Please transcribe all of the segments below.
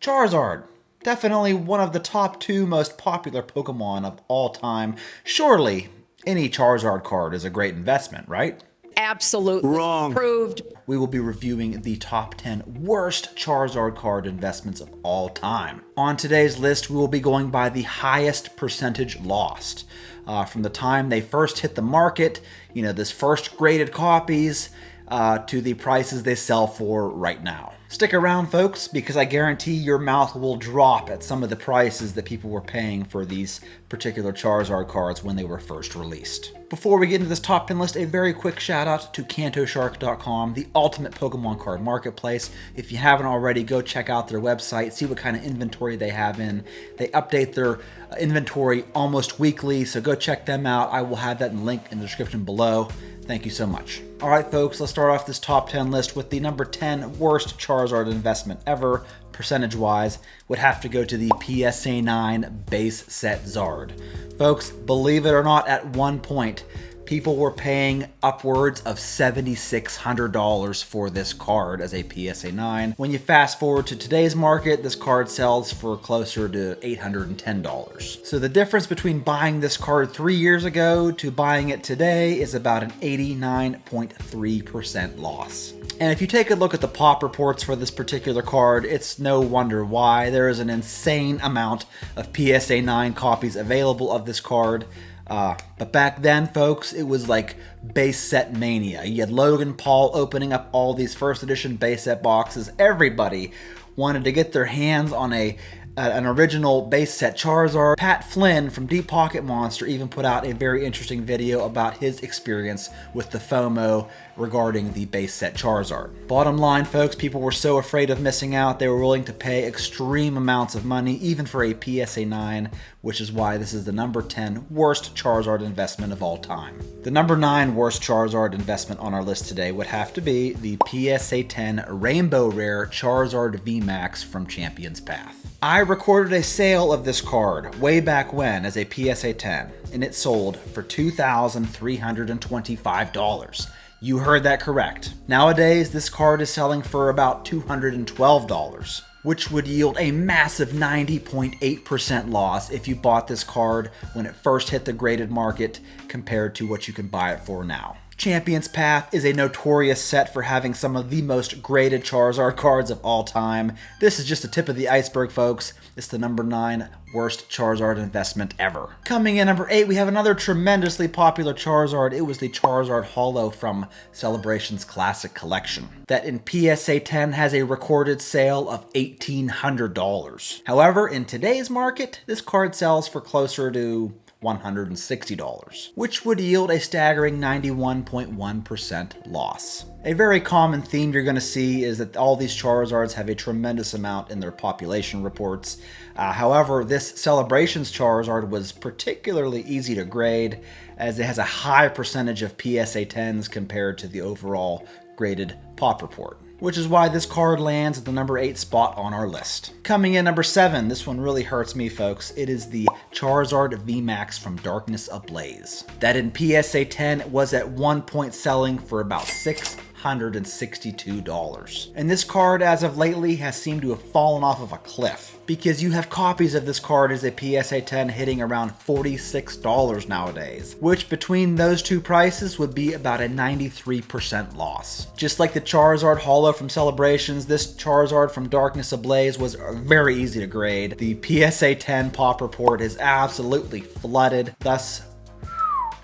Charizard. Definitely one of the top 2 most popular Pokemon of all time. Surely, any Charizard card is a great investment, right? Absolutely. Wrong. Proved. We will be reviewing the top 10 worst Charizard card investments of all time. On today's list, we will be going by the highest percentage lost. From the time they first hit the market, this first graded copies, to the prices they sell for right now. Stick around, folks, because I guarantee your mouth will drop at some of the prices that people were paying for these particular Charizard cards when they were first released. Before we get into this top 10 list, a very quick shout out to CantoShark.com, the ultimate Pokemon card marketplace. If you haven't already, go check out their website, see what kind of inventory they have in. They update their inventory almost weekly, so go check them out. I will have that link in the description below. Thank you so much. All right, folks, let's start off this top 10 list with the number 10 worst Charizard investment ever, percentage-wise, would have to go to the PSA 9 base set Zard. Folks, believe it or not, at one point, people were paying upwards of $7,600 for this card as a PSA 9. When you fast forward to today's market, this card sells for closer to $810. So the difference between buying this card 3 years ago to buying it today is about an 89.3% loss. And if you take a look at the pop reports for this particular card, it's no wonder why. There is an insane amount of PSA 9 copies available of this card. But back then, folks, it was like base set mania. You had Logan Paul opening up all these first edition base set boxes. Everybody wanted to get their hands on an original base set Charizard. Pat Flynn from Deep Pocket Monster even put out a very interesting video about his experience with the FOMO regarding the base set Charizard. Bottom line, folks, people were so afraid of missing out, they were willing to pay extreme amounts of money, even for a PSA 9, which is why this is the number 10 worst Charizard investment of all time. The number 9 worst Charizard investment on our list today would have to be the PSA 10 Rainbow Rare Charizard Vmax from Champion's Path. I recorded a sale of this card way back when as a PSA 10, and it sold for $2,325. You heard that correct. Nowadays, this card is selling for about $212, which would yield a massive 90.8% loss if you bought this card when it first hit the graded market compared to what you can buy it for now. Champion's Path is a notorious set for having some of the most graded Charizard cards of all time. This is just the tip of the iceberg, folks. It's the number 9 worst Charizard investment ever. Coming in number 8, we have another tremendously popular Charizard. It was the Charizard Holo from Celebration's Classic Collection, that in PSA 10 has a recorded sale of $1,800. However, in today's market, this card sells for closer to $160, which would yield a staggering 91.1% loss. A very common theme you're going to see is that all these Charizards have a tremendous amount in their population reports. However, this Celebrations Charizard was particularly easy to grade, as it has a high percentage of PSA 10s compared to the overall graded pop report, which is why this card lands at the number 8 spot on our list. Coming in number 7, this one really hurts me, folks. It is the Charizard VMAX from Darkness Ablaze, that in PSA 10 was at one point selling for about $662. And this card, as of lately, has seemed to have fallen off of a cliff, because you have copies of this card as a PSA 10 hitting around $46 nowadays, which between those two prices would be about a 93% loss. Just like the Charizard Holo from Celebrations, this Charizard from Darkness Ablaze was very easy to grade. The PSA 10 pop report is absolutely flooded, thus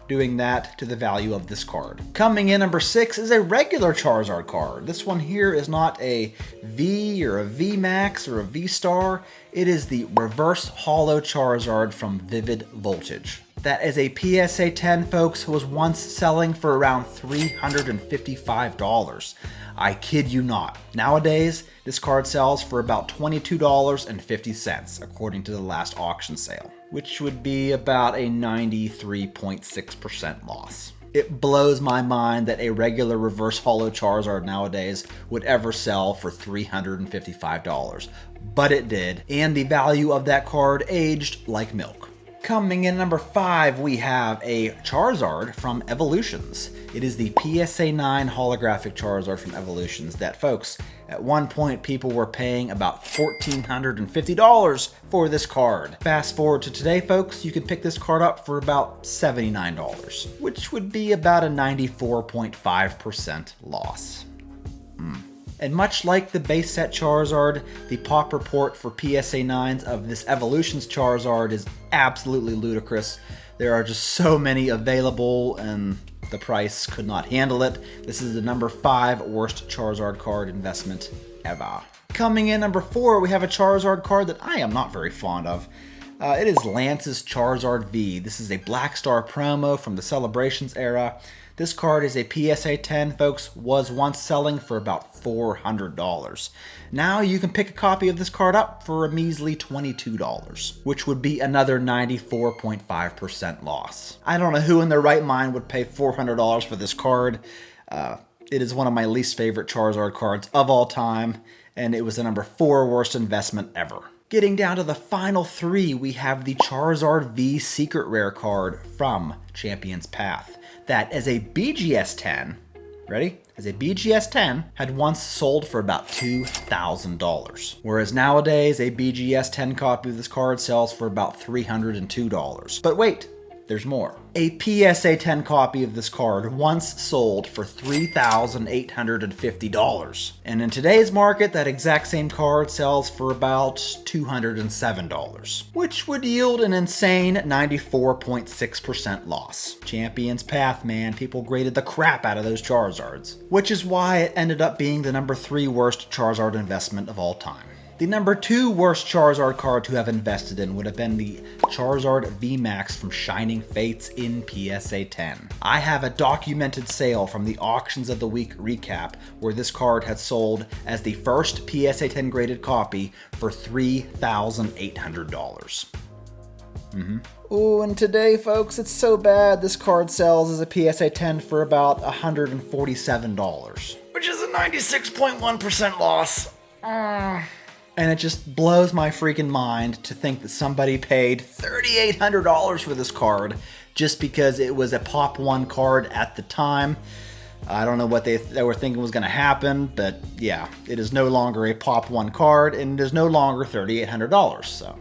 doing that to the value of this card. Coming in number 6 is a regular Charizard card. This one here is not a V or a VMAX or a V-Star. It is the Reverse Holo Charizard from Vivid Voltage. That is a PSA 10, folks, was once selling for around $355. I kid you not. Nowadays, this card sells for about $22.50, according to the last auction sale, which would be about a 93.6% loss. It blows my mind that a regular Reverse Holo Charizard nowadays would ever sell for $355, but it did, and the value of that card aged like milk. Coming in number 5, we have a Charizard from Evolutions. It is the PSA 9 holographic Charizard from Evolutions that, folks, At one point, people were paying about $1,450 for this card. Fast forward to today, folks, you can pick this card up for about $79, which would be about a 94.5% loss. And much like the base set Charizard, the pop report for PSA 9s of this Evolutions Charizard is absolutely ludicrous. There are just so many available and the price could not handle it. This is the number 5 worst Charizard card investment ever. Coming in number 4, we have a Charizard card that I am not very fond of. It is Lance's Charizard V. This is a Black Star promo from the Celebrations era. This card is a PSA 10, folks, was once selling for about $400. Now you can pick a copy of this card up for a measly $22, which would be another 94.5% loss. I don't know who in their right mind would pay $400 for this card. It is one of my least favorite Charizard cards of all time, and it was the number 4 worst investment ever. Getting down to the final 3, we have the Charizard V Secret Rare card from Champion's Path. That as a BGS 10, ready? As a BGS 10, had once sold for about $2,000. Whereas nowadays, a BGS 10 copy of this card sells for about $302. But wait, there's more. A PSA 10 copy of this card once sold for $3,850. And in today's market, that exact same card sells for about $207, which would yield an insane 94.6% loss. Champion's Path, man. People graded the crap out of those Charizards, which is why it ended up being the number 3 worst Charizard investment of all time. The number 2 worst Charizard card to have invested in would have been the Charizard Vmax from Shining Fates in PSA 10. I have a documented sale from the Auctions of the Week recap where this card had sold as the first PSA 10 graded copy for $3,800. Oh, and today, folks, it's so bad this card sells as a PSA 10 for about $147, which is a 96.1% loss. And it just blows my freaking mind to think that somebody paid $3,800 for this card just because it was a Pop 1 card at the time. I don't know what they were thinking was going to happen, but yeah, it is no longer a Pop 1 card, and it is no longer $3,800, so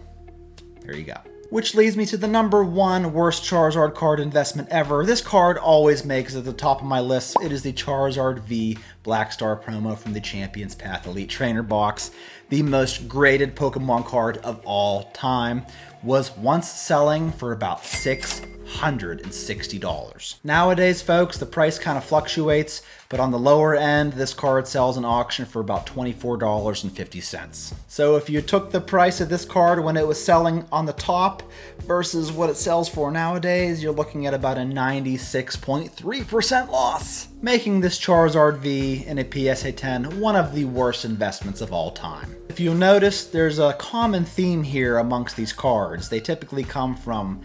there you go. Which leads me to the number 1 worst Charizard card investment ever. This card always makes it at the top of my list. It is the Charizard V Black Star promo from the Champion's Path Elite Trainer box. The most graded Pokemon card of all time. Was once selling for about $660. Nowadays, folks, the price kind of fluctuates, but on the lower end, this card sells in auction for about $24.50. So if you took the price of this card when it was selling on the top versus what it sells for nowadays, you're looking at about a 96.3% loss, making this Charizard V in a PSA 10 one of the worst investments of all time. If you'll notice, there's a common theme here amongst these cards. They typically come from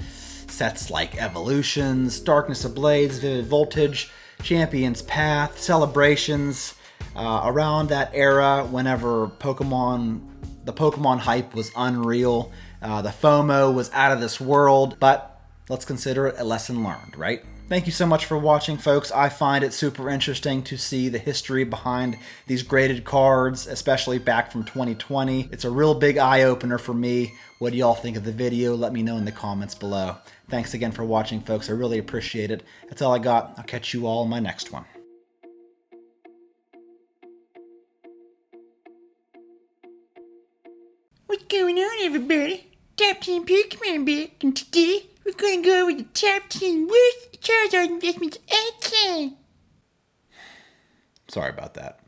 sets like Evolutions, Darkness Ablaze, Vivid Voltage, Champion's Path, Celebrations, around that era whenever the Pokemon hype was unreal. The FOMO was out of this world, but let's consider it a lesson learned, right? Thank you so much for watching, folks. I find it super interesting to see the history behind these graded cards, especially back from 2020. It's a real big eye-opener for me. What do y'all think of the video? Let me know in the comments below. Thanks again for watching, folks. I really appreciate it. That's all I got. I'll catch you all in my next one. What's going on, everybody? Top 10 Pokemon back, and today we're going to go over the top 10 worst Charizard investments I can. Sorry about that.